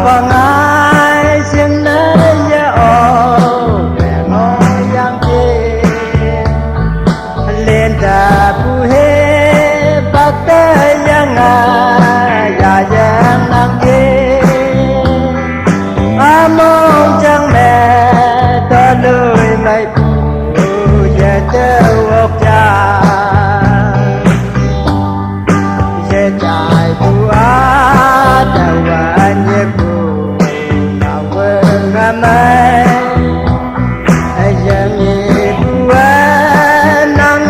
Vâng ai xin lấy ô để ngồi yang kia lên ta bu he bát ta yang ya yang nang kia among chẳng mẹ ta lười mày bu ye te ốc cha ye chai bu a ta wa ye bu mai ai giờ mi bua nang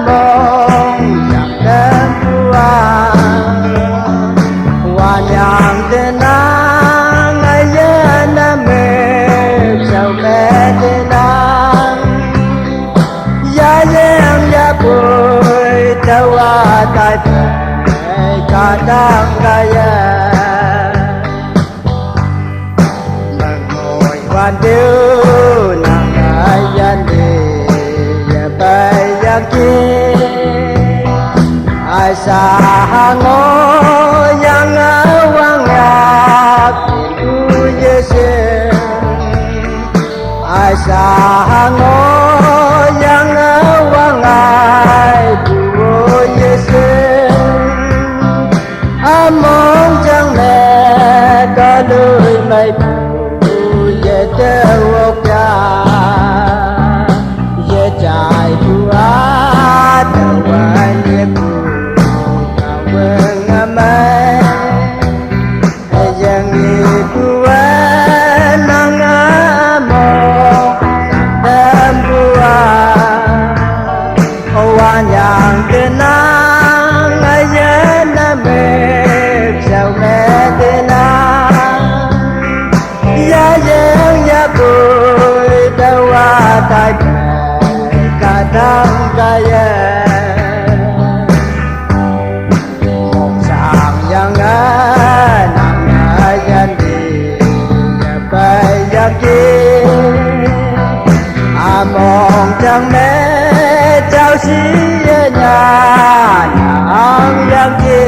mong chẳng đến bua hoa nhang tên nang ai giờ na mê sao mẹ tên nang ya em ya bui tao tai phải cả đang gayaวันเดียวนางยันดีอย่าไปอยากกินไอ้สาหงยังวังอยากดูเยซูไอ้สาหงยังวังดูเยซูอามองจังแม่ก็เลยไม่te wokya ye chai bua ta wa ye bu ka wen amai yang ni bua nang mo tam bua wa yang te nang ye na me sao me te nang ya bui dawa tai kadang gaya mong sang yang nang yan di ya bai ya ki among chẳng mẹ chao si nhà yang yang ki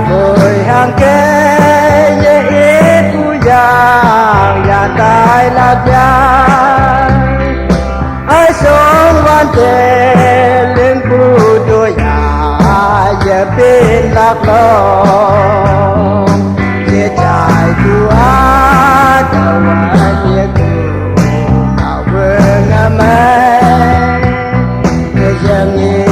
bui hang ke ya tai la ya ai song van te lên bu do ya bên lạc lo ye chai tu a ta wa ye ku na we nga mai ye yang